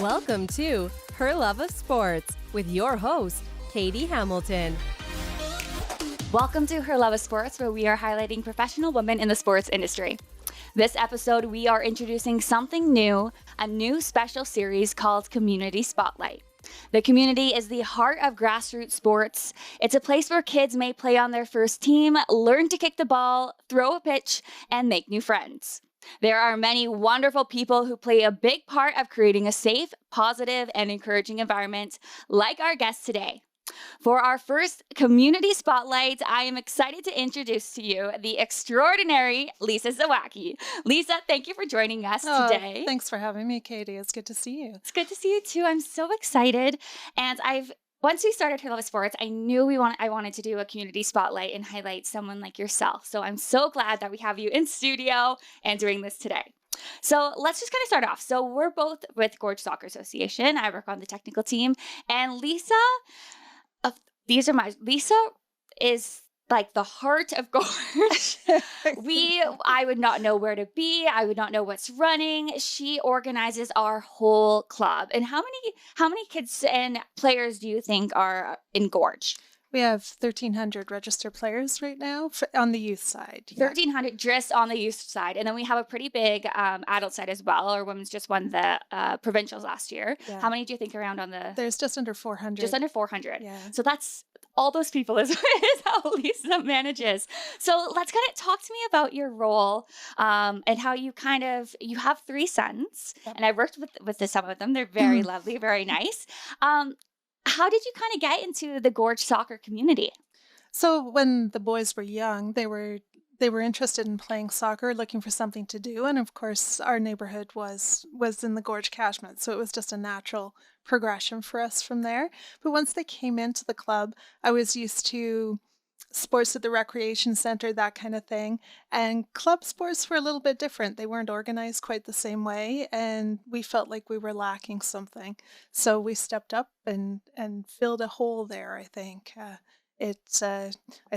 Welcome to Her Love of Sports with your host, Katie Hamilton. Welcome to Her Love of Sports, where we are highlighting professional women in the sports industry. This episode, we are introducing something new, a new special series called Community Spotlight. The community is the heart of grassroots sports. It's a place where kids may play on their first team, learn to kick the ball, throw a pitch, and make new friends. There are many wonderful people who play a big part of creating a safe, positive, and encouraging environment, like our guest today. For our first Community Spotlight, I am excited to introduce to you the extraordinary Lisa Zawacki. Lisa, thank you for joining us today. Thanks for having me, Katie. It's good to see you. It's good to see you too. I'm so excited. And once we started Her Love of Sports, I knew I wanted to do a community spotlight and highlight someone like yourself. So I'm so glad that we have you in studio and doing this today. So let's just kind of start off. So we're both with Gorge Soccer Association. I work on the technical team. And Lisa is like the heart of Gorge. I would not know where to be. I would not know what's running. She organizes our whole club. And how many kids and players do you think are in Gorge? We have 1,300 registered players right now on the youth side. 1,300 just on the youth side. And then we have a pretty big adult side as well. Our women's just won the provincials last year. Yeah. How many do you think around on the... There's just under 400. Just under 400. Yeah. So that's... all those people is how Lisa manages. So let's kind of talk to me about your role and how you have 3 sons. Yep. And I've worked with some of them. They're very lovely, very nice. How did you kind of get into the Gorge soccer community? So when the boys were young, they were interested in playing soccer, looking for something to do. And of course, our neighborhood was in the Gorge catchment. So it was just a natural progression for us from there. But once they came into the club, I was used to sports at the recreation center, that kind of thing. And club sports were a little bit different. They weren't organized quite the same way. And we felt like we were lacking something. So we stepped up and filled a hole there, I think. I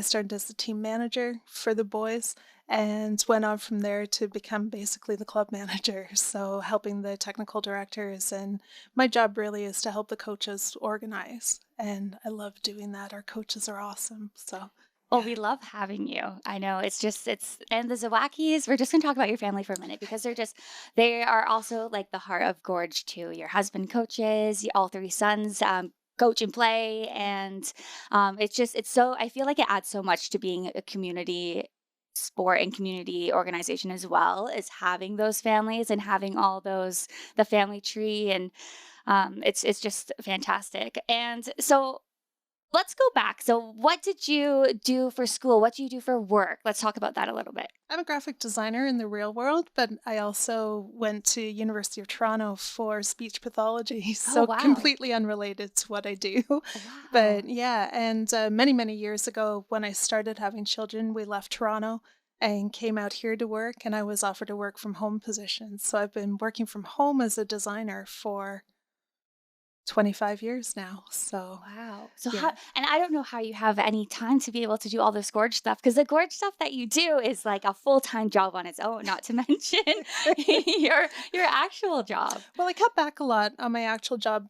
started as the team manager for the boys and went on from there to become basically the club manager. So helping the technical directors, and my job really is to help the coaches organize. And I love doing that. Our coaches are awesome. So. Well, we love having you. I know and the Zawackis, we're just going to talk about your family for a minute because they are also like the heart of Gorge too. Your husband coaches, all 3 sons, coach and play. And I feel like it adds so much to being a community sport and community organization as well, as having those families and having all those, the family tree. And it's just fantastic. And so let's go back. So what did you do for school? What do you do for work? Let's talk about that a little bit. I'm a graphic designer in the real world, but I also went to University of Toronto for speech pathology. So wow. Completely unrelated to what I do. Wow. But yeah, and many, many years ago when I started having children, we left Toronto and came out here to work, and I was offered a work from home position. So I've been working from home as a designer for 25 years now. So wow. So yeah. And I don't know how you have any time to be able to do all this Gorge stuff, because the Gorge stuff that you do is like a full-time job on its own, not to mention your actual job. Well, I cut back a lot on my actual job.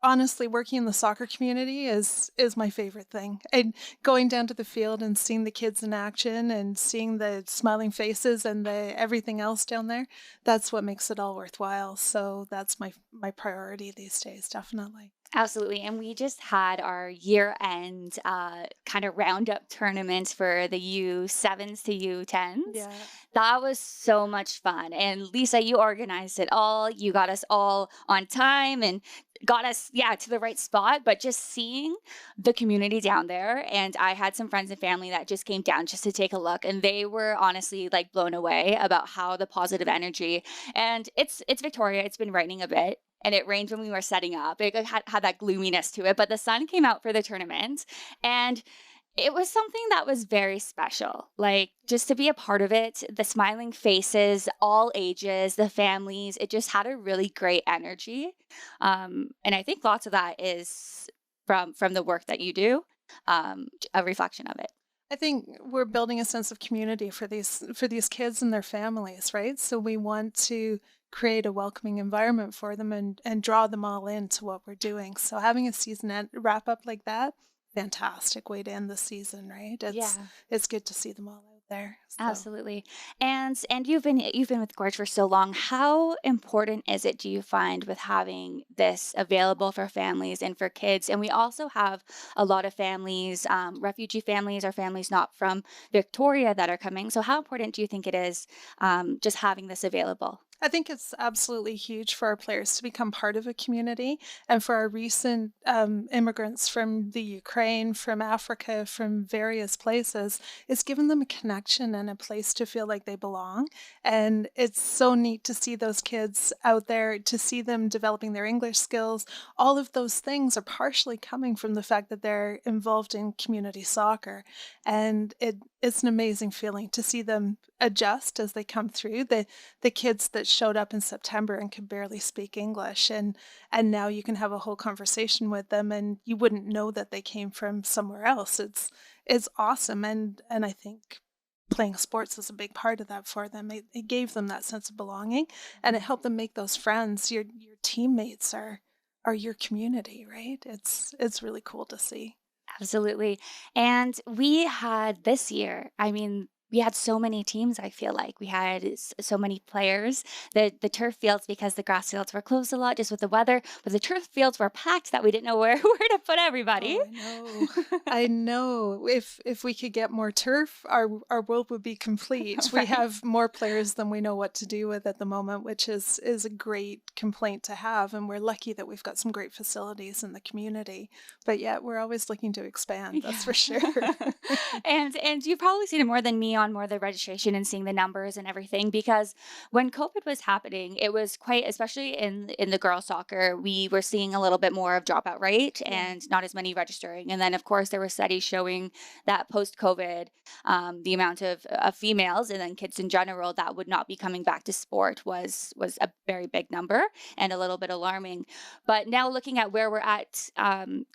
Honestly, working in the soccer community is my favorite thing. And going down to the field and seeing the kids in action and seeing the smiling faces and everything else down there, that's what makes it all worthwhile. So that's my priority these days, definitely. Absolutely. And we just had our year-end kind of roundup tournament for the U7s to U10s. Yeah. That was so much fun. And Lisa, you organized it all. You got us all on time and got us, to the right spot. But just seeing the community down there, and I had some friends and family that just came down just to take a look, and they were honestly like blown away about how the positive energy. And it's Victoria. It's been raining a bit. And it rained when we were setting up. It had that gloominess to it, but the sun came out for the tournament, and it was something that was very special. Like, just to be a part of it, the smiling faces, all ages, the families, it just had a really great energy. And I think lots of that is from the work that you do, a reflection of it. I think we're building a sense of community for these kids and their families, right? So we want to create a welcoming environment for them and draw them all into what we're doing. So having a season wrap up like that, fantastic way to end the season, right? Yeah. It's good to see them all out there. So. Absolutely. And you've been with Gorge for so long. How important is it, do you find, with having this available for families and for kids? And we also have a lot of families, refugee families or families not from Victoria that are coming. So how important do you think it is, just having this available? I think it's absolutely huge for our players to become part of a community, and for our recent immigrants from the Ukraine, from Africa, from various places, it's given them a connection and a place to feel like they belong. And it's so neat to see those kids out there, to see them developing their English skills. All of those things are partially coming from the fact that they're involved in community soccer. And it's an amazing feeling to see them adjust as they come through. The kids that showed up in September and could barely speak English, and now you can have a whole conversation with them and you wouldn't know that they came from somewhere else. It's awesome, and I think playing sports is a big part of that for them. It gave them that sense of belonging, and it helped them make those friends. Your teammates are your community, right? It's really cool to see. Absolutely. And we had this year, I mean, we had so many teams, I feel like. We had so many players. The turf fields, because the grass fields were closed a lot just with the weather, but the turf fields were packed that we didn't know where, where to put everybody. Oh, I know. I know. If we could get more turf, our world would be complete. We Right. have more players than we know what to do with at the moment, which is a great complaint to have. And we're lucky that we've got some great facilities in the community. But yet we're always looking to expand, that's for sure. And you've probably seen it more than me on more of the registration and seeing the numbers and everything, because when COVID was happening, it was quite, especially in the girls soccer, we were seeing a little bit more of dropout rate Yeah. and not as many registering. And then of course there were studies showing that post COVID, the amount of females and then kids in general that would not be coming back to sport was a very big number and a little bit alarming. But now looking at where we're at,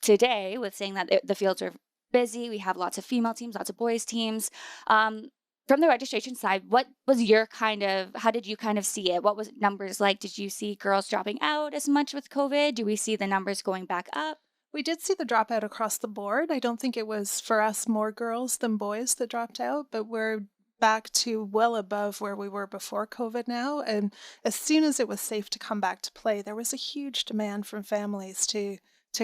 today, with saying that the fields are busy, we have lots of female teams, lots of boys teams. From the registration side, what was your how did you kind of see it? What was numbers like? Did you see girls dropping out as much with COVID? Do we see the numbers going back up? We did see the dropout across the board. I don't think it was for us more girls than boys that dropped out, but we're back to well above where we were before COVID now. And as soon as it was safe to come back to play, there was a huge demand from families to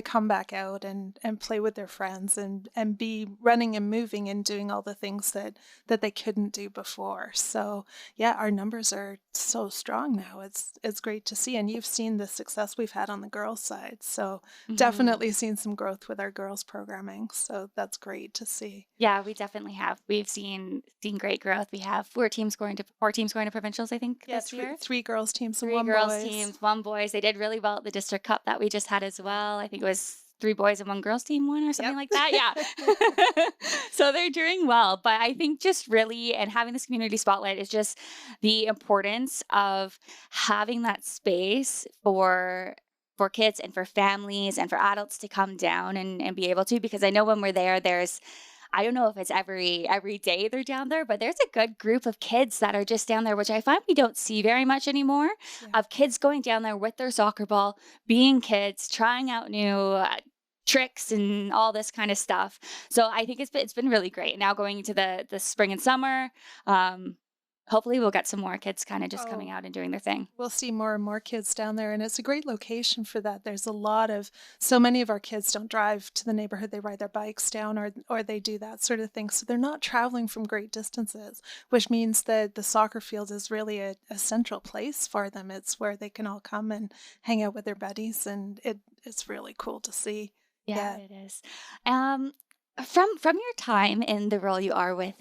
come back out and play with their friends and be running and moving and doing all the things that they couldn't do before. So yeah, our numbers are so strong now. It's great to see. And you've seen the success we've had on the girls side. So Mhm. definitely seen some growth with our girls programming. So that's great to see. Yeah, we definitely have. We've seen great growth. We have four teams going to provincials, I think, Yeah, this year. three girls teams and Three one girls boys. teams, one boys. They did really well at the district cup that we just had as well. I think it was three boys and one girls team won or something Yep. like that. Yeah. So they're doing well. But I think just really, and having this community spotlight is just the importance of having that space for kids and for families and for adults to come down and be able to, because I know when we're there, I don't know if it's every day they're down there, but there's a good group of kids that are just down there, which I find we don't see very much anymore, Yeah. of kids going down there with their soccer ball, being kids, trying out new tricks and all this kind of stuff. So I think it's been really great. Now going into the spring and summer, hopefully we'll get some more kids kind of just coming Oh. out and doing their thing. We'll see more and more kids down there, and it's a great location for that. There's so many of our kids don't drive to the neighborhood. They ride their bikes down or they do that sort of thing. So they're not traveling from great distances, which means that the soccer field is really a central place for them. It's where they can all come and hang out with their buddies, and it's really cool to see. Yeah, Yeah. it is. Um, from your time in the role you are with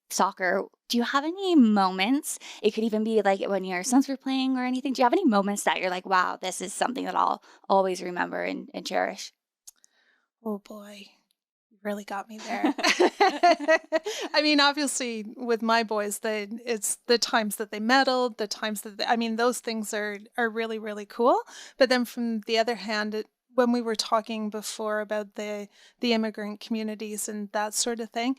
soccer, do you have any moments? It could even be like when your sons were playing or anything. Do you have any moments that you're like, wow, this is something that I'll always remember and cherish? Oh boy, you really got me there. I mean, obviously, with my boys, it's the times that they medaled, the times I mean, those things are really, really cool. But then from the other hand, when we were talking before about the immigrant communities and that sort of thing,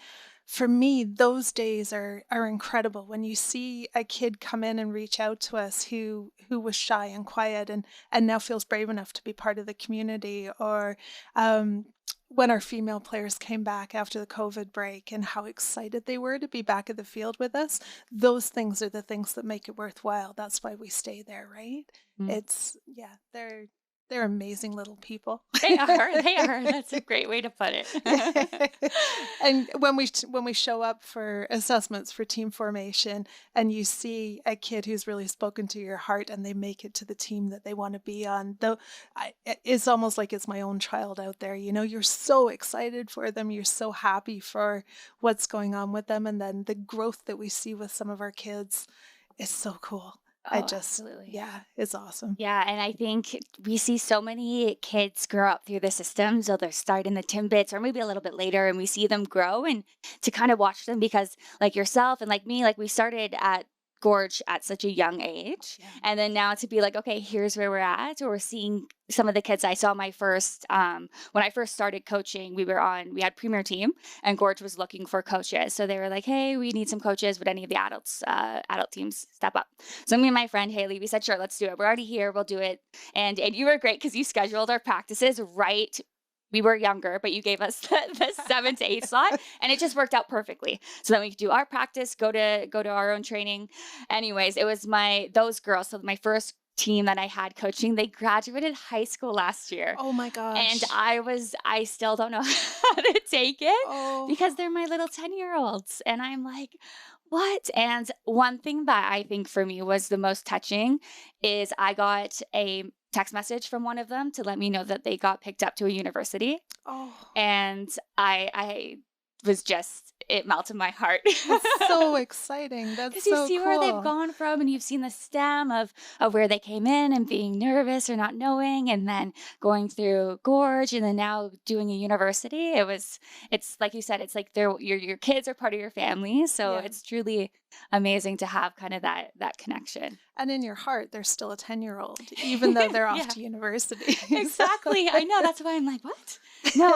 for me, those days are incredible when you see a kid come in and reach out to us who was shy and quiet and now feels brave enough to be part of the community, or um, when our female players came back after the COVID break and how excited they were to be back at the field with us. Those things are the things that make it worthwhile. That's why we stay there, right? Mm. It's yeah, they're amazing little people. They are. They are. That's a great way to put it. And when we show up for assessments for team formation and you see a kid who's really spoken to your heart and they make it to the team that they want to be on, though, it's almost like it's my own child out there. You know, you're so excited for them. You're so happy for what's going on with them. And then the growth that we see with some of our kids is so cool. Oh, absolutely. Yeah, it's awesome. Yeah, and I think we see so many kids grow up through the system. So they're starting the Timbits or maybe a little bit later, and we see them grow and to kind of watch them because, like yourself and like me, like we started at Gorge at such a young age. Yeah. And then now to be like, okay, here's where we're at. Or we're seeing some of the kids I saw when I first started coaching, we had Premier Team and Gorge was looking for coaches. So they were like, hey, we need some coaches. Would any of the adult teams step up? So me and my friend Haley, we said, sure, let's do it. We're already here. We'll do it. And you were great because you scheduled our practices right. We were younger, but you gave us the 7 to 8 slot, and it just worked out perfectly. So then we could do our practice, go to our own training. Anyways, it was those girls. So my first team that I had coaching, they graduated high school last year. Oh my gosh. And I still don't know how to take it because they're my little 10-year-olds. And I'm like, what? And one thing that I think for me was the most touching is I got a text message from one of them to let me know that they got picked up to a university. Oh. And I was just, it melted my heart. It's so exciting. That's Because so you see cool. where they've gone from and you've seen the stem of where they came in and being nervous or not knowing and then going through Gorge and then now doing a university. It's like you said, it's like your kids are part of your family. So Yeah. it's truly amazing to have kind of that connection. And in your heart, they're still a 10-year-old, even though they're off Yeah. to university. Exactly. I know. That's why I'm like, what? No.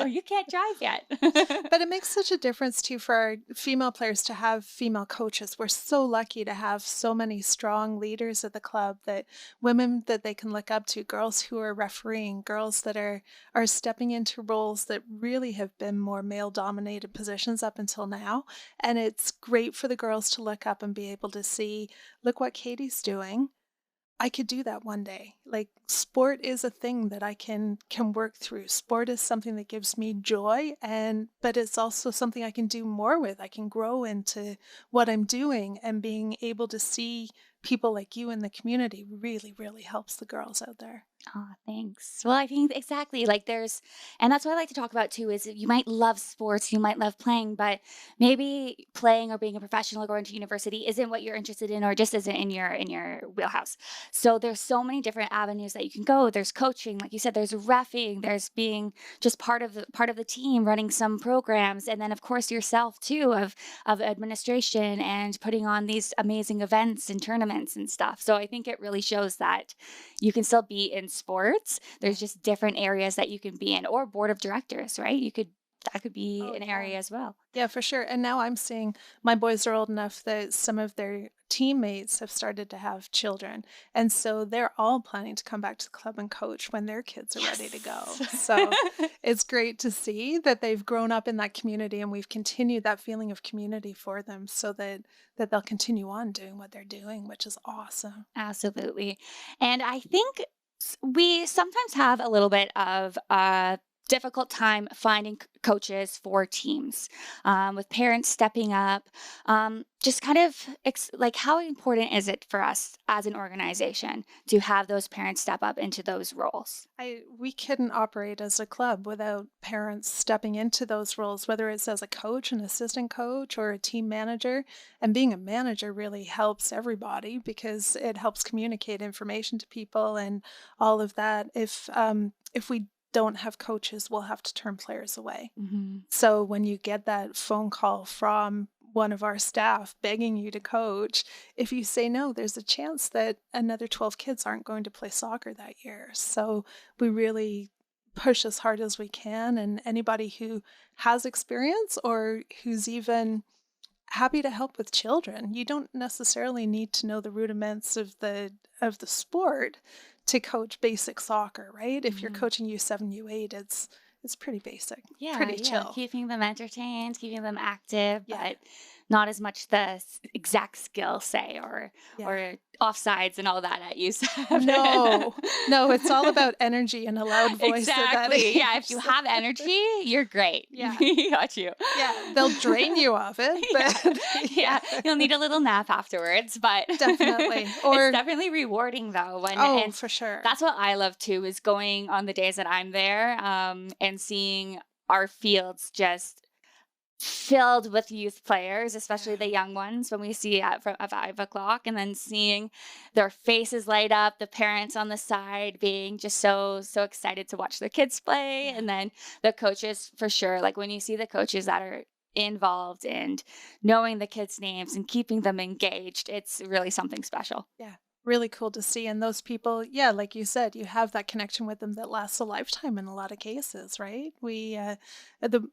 You can't drive yet. But it makes such a difference, too, for our female players to have female coaches. We're so lucky to have so many strong leaders at the club, that women that they can look up to, girls who are refereeing, girls that are stepping into roles that really have been more male-dominated positions up until now. And it's great for the girls to look up and be able to see, look what Katie's doing. I could do that one day. Like, sport is a thing that I can work through. Sport is something that gives me joy, but it's also something I can do more with. I can grow into what I'm doing, and being able to see people like you in the community really, really helps the girls out there. Oh, thanks. Well, I think exactly like and that's what I like to talk about too, is you might love sports, you might love playing, but maybe playing or being a professional or going to university isn't what you're interested in or just isn't in your wheelhouse. So there's so many different avenues that you can go. There's coaching, like you said, there's reffing, there's being just part of the team, running some programs, and then of course yourself too of administration and putting on these amazing events and tournaments and stuff. So I think it really shows that you can still be in sports. There's just different areas that you can be in, or board of directors, right? That could be an area as well. Yeah, for sure. And now I'm seeing my boys are old enough that some of their teammates have started to have children. And so they're all planning to come back to the club and coach when their kids are ready to go. So it's great to see that they've grown up in that community, and we've continued that feeling of community for them, so that they'll continue on doing what they're doing, which is awesome. Absolutely. And I think we sometimes have a little bit of a difficult time finding coaches for teams, with parents stepping up. Just kind of like, how important is it for us as an organization to have those parents step up into those roles? We couldn't operate as a club without parents stepping into those roles, whether it's as a coach, an assistant coach, or a team manager. And being a manager really helps everybody because it helps communicate information to people and all of that. If we don't have coaches, we'll have to turn players away. Mm-hmm. So when you get that phone call from one of our staff begging you to coach, if you say no, there's a chance that another 12 kids aren't going to play soccer that year. So we really push as hard as we can. And anybody who has experience or who's even happy to help with children, you don't necessarily need to know the rudiments of the sport to coach basic soccer, right? If you're coaching U7, U8, it's pretty basic, pretty chill. Keeping them entertained, keeping them active, but not as much the exact skill, say, or offsides and all that at U7. No, it's all about energy and a loud voice. Exactly. Yeah, if you have energy, you're great. Yeah. We got you. Yeah, they'll drain you of it, but you'll need a little nap afterwards, but definitely. Or it's definitely rewarding though. And for sure. That's what I love too, is going on the days that I'm there, and seeing our fields just filled with youth players, especially the young ones, when we see at 5 o'clock, and then seeing their faces light up, the parents on the side being just so excited to watch their kids play. And then the coaches, for sure, like when you see the coaches that are involved and knowing the kids' names and keeping them engaged, it's really something special. Yeah. Really cool to see. And those people, like you said, you have that connection with them that lasts a lifetime in a lot of cases, right?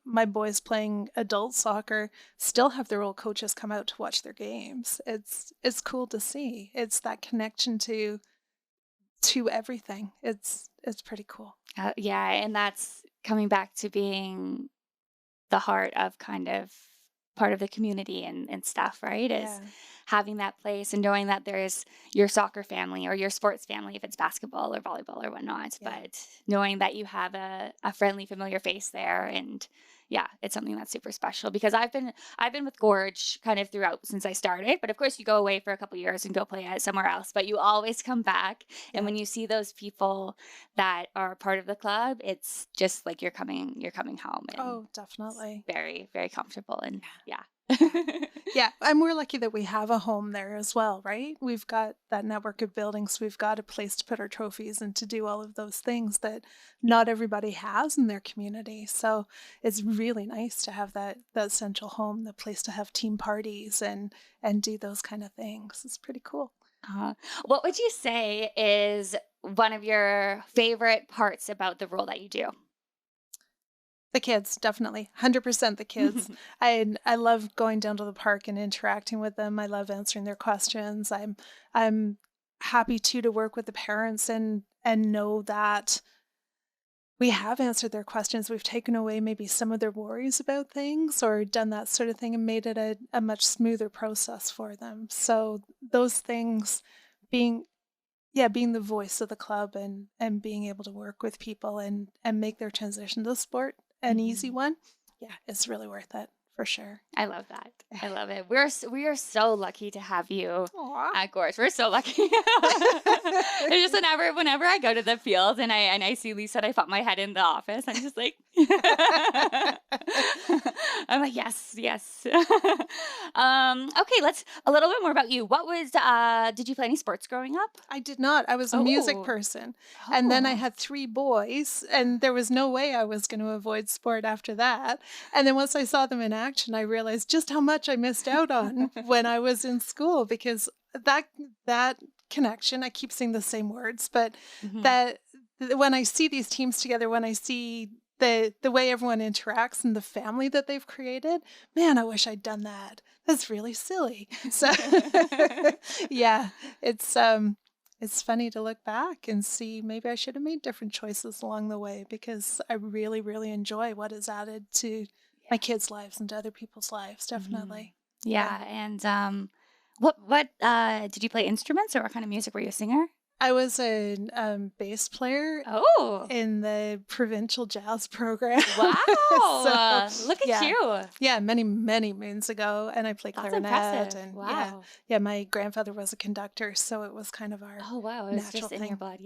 My boys playing adult soccer still have their old coaches come out to watch their games. It's cool to see. It's that connection to everything. It's pretty cool. And that's coming back to being the heart of kind of part of the community and stuff, right? Is having that place and knowing that there's your soccer family or your sports family, if it's basketball or volleyball or whatnot, but knowing that you have a friendly, familiar face there. And it's something that's super special, because I've been with Gorge kind of throughout since I started, but of course you go away for a couple years and go play somewhere else, but you always come back. And when you see those people that are part of the club, it's just like you're coming home. And definitely. Very, very comfortable. And and we're lucky that we have a home there as well, right? We've got that network of buildings. We've got a place to put our trophies and to do all of those things that not everybody has in their community. So it's really nice to have that central home, the place to have team parties and do those kind of things. It's pretty cool. What would you say is one of your favorite parts about the role that you do? The kids, definitely. 100% the kids. I love going down to the park and interacting with them. I love answering their questions. I'm happy to work with the parents and know that we have answered their questions. We've taken away maybe some of their worries about things or done that sort of thing and made it a much smoother process for them. So those things, being the voice of the club and being able to work with people and make their transition to the sport an easy one, it's really worth it, for sure. I love that. I love it. We are so lucky to have you at Gorge. We're so lucky. It's just whenever I go to the field and I see Lisa and I pop my head in the office, I'm just like, I'm like, yes. Okay, let's a little bit more about you. What was did you play any sports growing up? I did not. I was a music person. And then I had 3 boys, and there was no way I was going to avoid sport after that. And then once I saw them in action, I realized just how much I missed out on when I was in school, because that connection, I keep saying the same words, but that when I see these teams together, when I see the way everyone interacts and the family that they've created, man, I wish I'd done that. That's really silly. So it's funny to look back and see maybe I should have made different choices along the way, because I really, really enjoy what is added to my kids' lives and to other people's lives, definitely. And what did you play instruments, or what kind of music? Were you a singer? I was a bass player in the provincial jazz program. Wow. Look at you. Yeah, many, many moons ago. And I played clarinet. Impressive. And wow. My grandfather was a conductor, so it was kind of our It's just in your blood.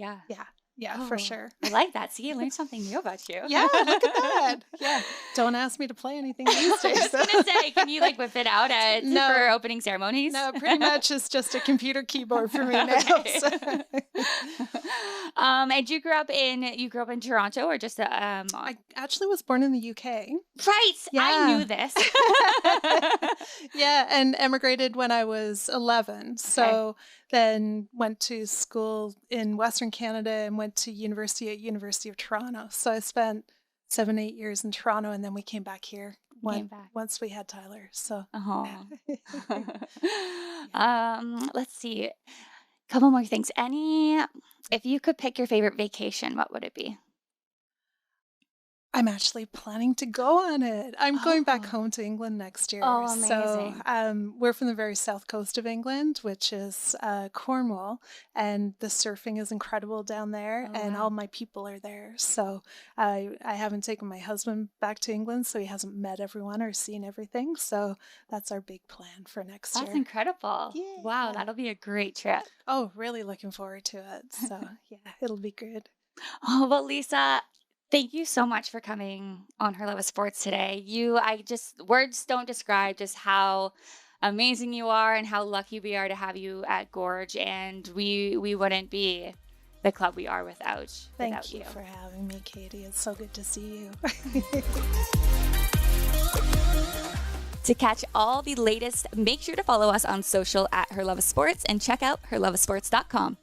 Yeah, for sure. I like that. See, I learned something new about you. Yeah, look at that. Yeah. Don't ask me to play anything these days. I was going to say, can you whip it out for opening ceremonies? No, pretty much it's just a computer keyboard for me now. So. And you grew up in Toronto, or just I actually was born in the UK. right? Yeah. I knew this. Yeah, and emigrated when I was 11. So then went to school in Western Canada and went to university at University of Toronto. So I spent 7-8 years in Toronto, and then we came back here once we had Tyler. So Let's see. Couple more things. If you could pick your favorite vacation, what would it be? I'm actually planning to go on it. I'm going back Oh. home to England next year. Oh, So amazing. we're from the very south coast of England, which is Cornwall, and the surfing is incredible down there, Oh, and wow. all my people are there. So I haven't taken my husband back to England, so he hasn't met everyone or seen everything. So that's our big plan for next That's year. incredible. Wow, Yeah. that'll be a great trip. Oh, really looking forward to it. So yeah, it'll be good. Oh, well, Lisa, thank you so much for coming on Her Love of Sports today. Words don't describe just how amazing you are and how lucky we are to have you at Gorge. And we wouldn't be the club we are without Thank you you. for having me, Katie. It's so good to see you. To catch all the latest, make sure to follow us on social at Her Love of Sports and check out herloveofsports.com.